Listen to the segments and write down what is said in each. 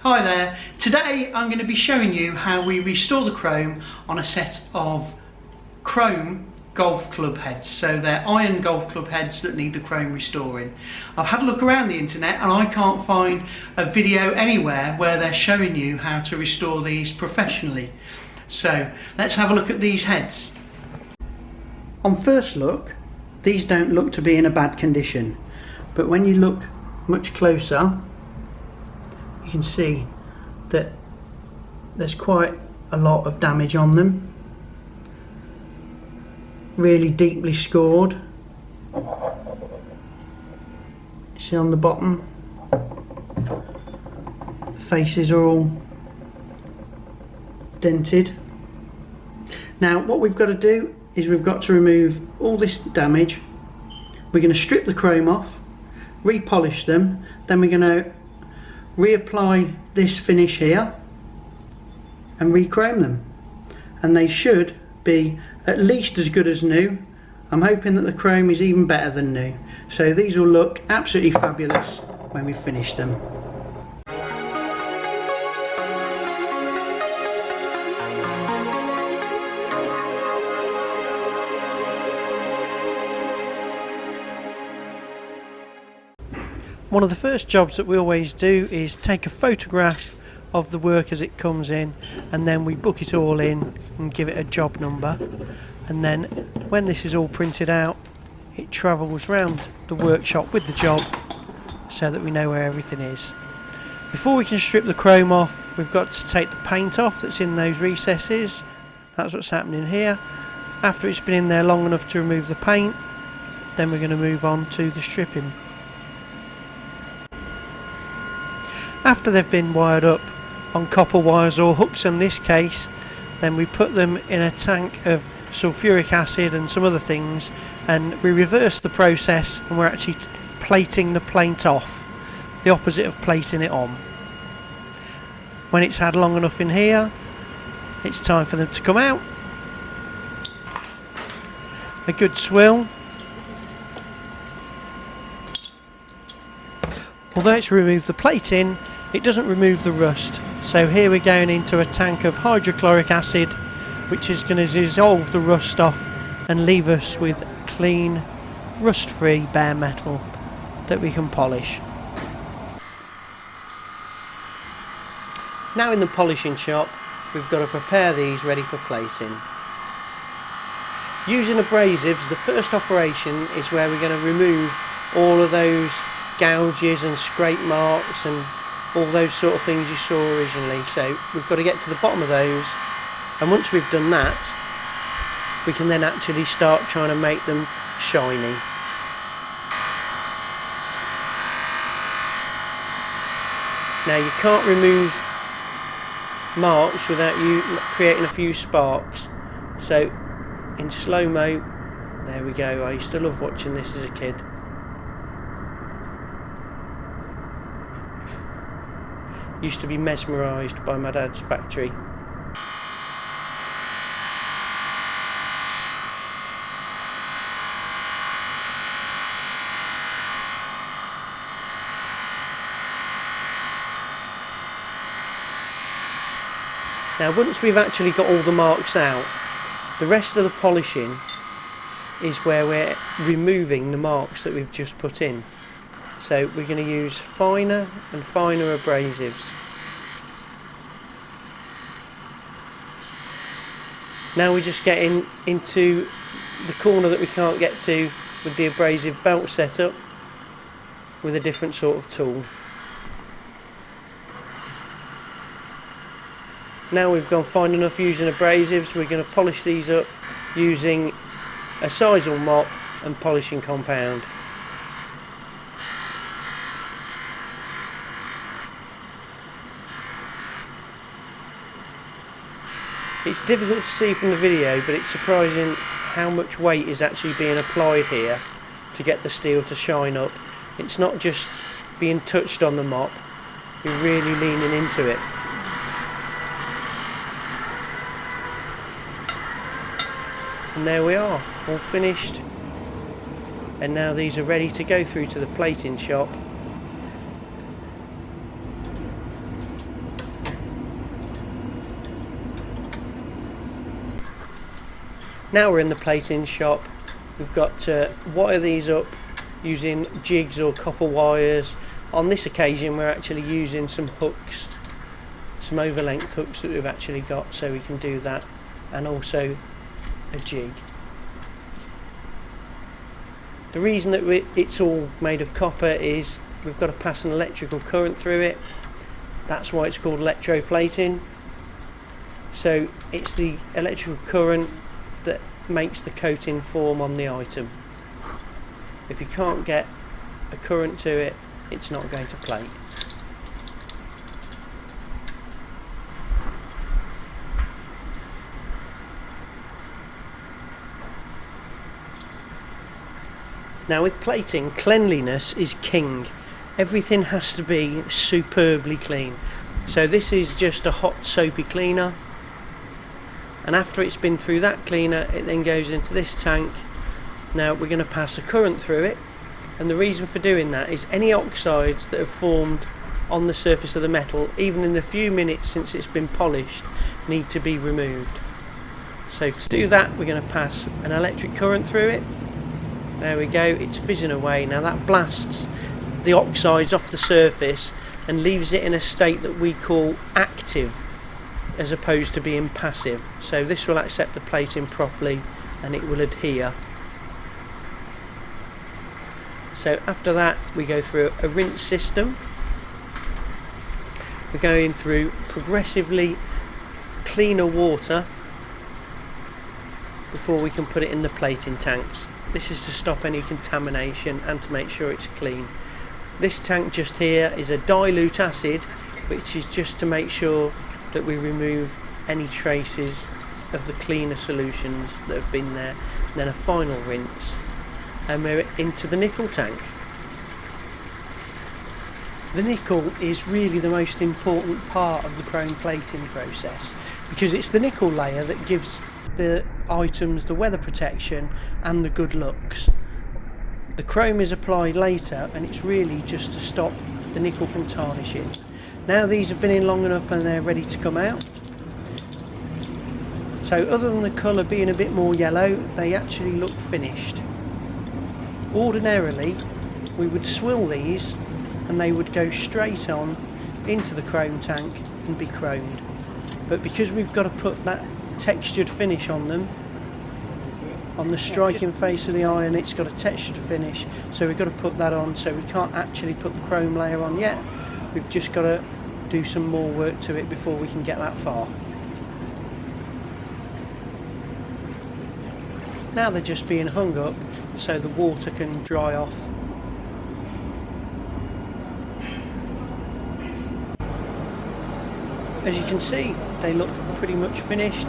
Hi there, today I'm going to be showing you how we restore the chrome on a set of chrome golf club heads. So they're iron golf club heads that need the chrome restoring. I've had a look around the internet and I can't find a video anywhere where they're showing you how to restore these professionally. So let's have a look at these heads. On first look, these don't look to be in a bad condition, but when you look much closer you can see that there's quite a lot of damage on them, really deeply scored. See on the bottom, the faces are all dented. Now what we've got to do is we've got to remove all this damage. We're going to strip the chrome off, repolish them, then we're going to reapply this finish here and rechrome them, and they should be at least as good as new. I'm hoping that the chrome is even better than new, so these will look absolutely fabulous when we finish them. One of the first jobs that we always do is take a photograph of the work as it comes in, and then we book it all in and give it a job number, and then when this is all printed out it travels round the workshop with the job so that we know where everything is. Before we can strip the chrome off, we've got to take the paint off that's in those recesses. That's what's happening here. After it's been in there long enough to remove the paint, then we're going to move on to the stripping. After they've been wired up on copper wires or hooks in this case, then we put them in a tank of sulfuric acid and some other things, and we reverse the process and we're actually plating the paint off, the opposite of plating it on. When it's had long enough in here, it's time for them to come out. A good swill. Although it's removed the plating, it doesn't remove the rust. So here we're going into a tank of hydrochloric acid, which is going to dissolve the rust off and leave us with clean, rust-free bare metal that we can polish. Now in the polishing shop, we've got to prepare these ready for plating. Using abrasives, the first operation is where we're going to remove all of those gouges and scrape marks and all those sort of things you saw originally. So we've got to get to the bottom of those, and once we've done that we can then actually start trying to make them shiny. Now you can't remove marks without you creating a few sparks, so in slow-mo, there we go. I used to love watching this as a kid. Used to be mesmerised by my dad's factory. Now once we've actually got all the marks out, the rest of the polishing is where we're removing the marks that we've just put in. So we're going to use finer and finer abrasives. Now we're just getting into the corner that we can't get to with the abrasive belt setup with a different sort of tool. Now we've gone fine enough using abrasives, we're going to polish these up using a sisal mop and polishing compound. It's difficult to see from the video, but it's surprising how much weight is actually being applied here to get the steel to shine up. It's not just being touched on the mop, you're really leaning into it. And there we are, all finished. And now these are ready to go through to the plating shop. Now we're in the plating shop. We've got to wire these up using jigs or copper wires. On this occasion we're actually using some hooks, some overlength hooks that we've actually got, so we can do that, and also a jig. The reason that it's all made of copper is we've got to pass an electrical current through it. That's why it's called electroplating. So it's the electrical current that makes the coating form on the item. If you can't get a current to it, it's not going to plate. Now with plating, cleanliness is king. Everything has to be superbly clean. So this is just a hot soapy cleaner, and after it's been through that cleaner it then goes into this tank. Now we're going to pass a current through it, and the reason for doing that is any oxides that have formed on the surface of the metal, even in the few minutes since it's been polished, need to be removed. So to do that we're going to pass an electric current through it. There we go, it's fizzing away. Now that blasts the oxides off the surface and leaves it in a state that we call active, as opposed to being passive. So this will accept the plating properly and it will adhere. So after that we go through a rinse system. We're going through progressively cleaner water before we can put it in the plating tanks. This is to stop any contamination and to make sure it's clean. This tank just here is a dilute acid, which is just to make sure that we remove any traces of the cleaner solutions that have been there. And then a final rinse, and we're into the nickel tank. The nickel is really the most important part of the chrome plating process, because it's the nickel layer that gives the items the weather protection and the good looks. The chrome is applied later, and it's really just to stop the nickel from tarnishing. Now these have been in long enough and they're ready to come out. So other than the colour being a bit more yellow, they actually look finished. Ordinarily we would swill these and they would go straight on into the chrome tank and be chromed. But because we've got to put that textured finish on them, on the striking face of the iron, it's got a textured finish, so we've got to put that on. So we can't actually put the chrome layer on yet. We've just got to do some more work to it before we can get that far. Now they're just being hung up so the water can dry off. As you can see, they look pretty much finished,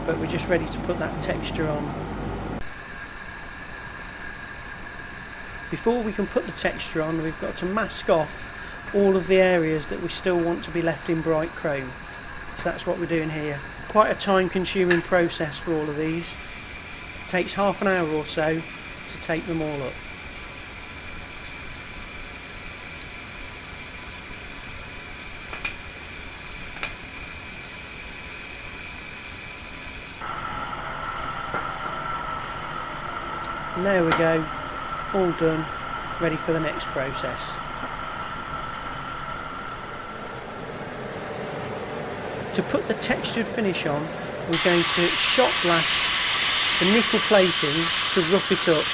but we're just ready to put that texture on. Before we can put the texture on, we've got to mask off all of the areas that we still want to be left in bright chrome. So that's what we're doing here. Quite a time consuming process for all of these. It takes half an hour or so to take them all up. And there we go, all done, ready for the next process. To put the textured finish on, we're going to shot blast the nickel plating to rough it up.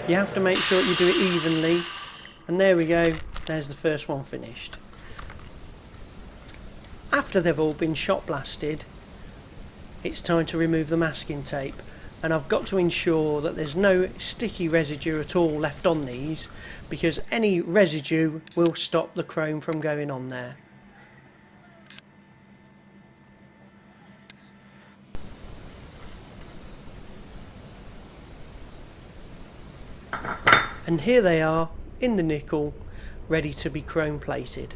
You have to make sure you do it evenly, and there we go, there's the first one finished. After they've all been shot blasted, it's time to remove the masking tape, and I've got to ensure that there's no sticky residue at all left on these, because any residue will stop the chrome from going on there. And here they are in the nickel, ready to be chrome plated.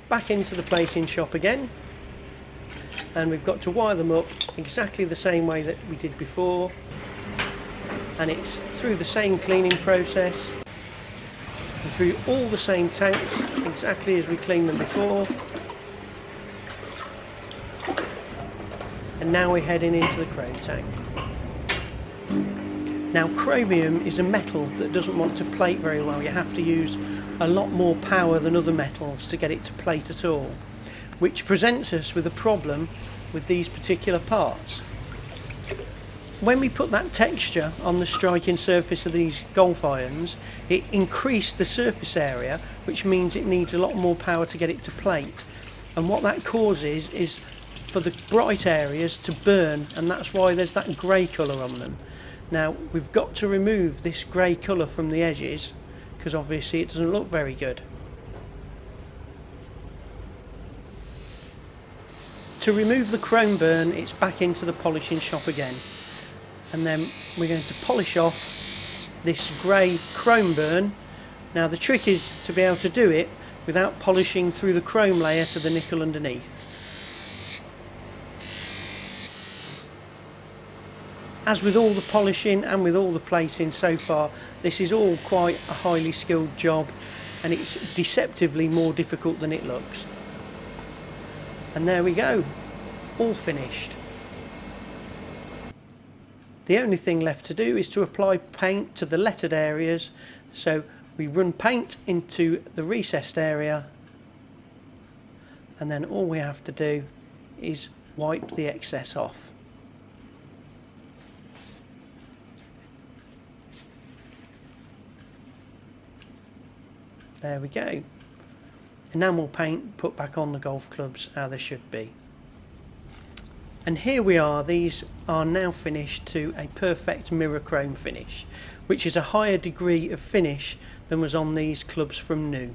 Back into the plating shop again, and we've got to wire them up exactly the same way that we did before, and it's through the same cleaning process. And through all the same tanks, exactly as we cleaned them before. And now we're heading into the chrome tank. Now chromium is a metal that doesn't want to plate very well. You have to use a lot more power than other metals to get it to plate at all, which presents us with a problem with these particular parts. When we put that texture on the striking surface of these golf irons, it increased the surface area, which means it needs a lot more power to get it to plate. And what that causes is for the bright areas to burn, and that's why there's that grey colour on them. Now we've got to remove this grey colour from the edges, because obviously it doesn't look very good. To remove the chrome burn, it's back into the polishing shop again, and then we're going to polish off this grey chrome burn. Now the trick is to be able to do it without polishing through the chrome layer to the nickel underneath. As with all the polishing and with all the plating so far, this is all quite a highly skilled job, and it's deceptively more difficult than it looks. And there we go, all finished. The only thing left to do is to apply paint to the lettered areas. So we run paint into the recessed area, and then all we have to do is wipe the excess off. There we go. Enamel paint put back on the golf clubs how they should be. And here we are, these are now finished to a perfect mirror chrome finish, which is a higher degree of finish than was on these clubs from new.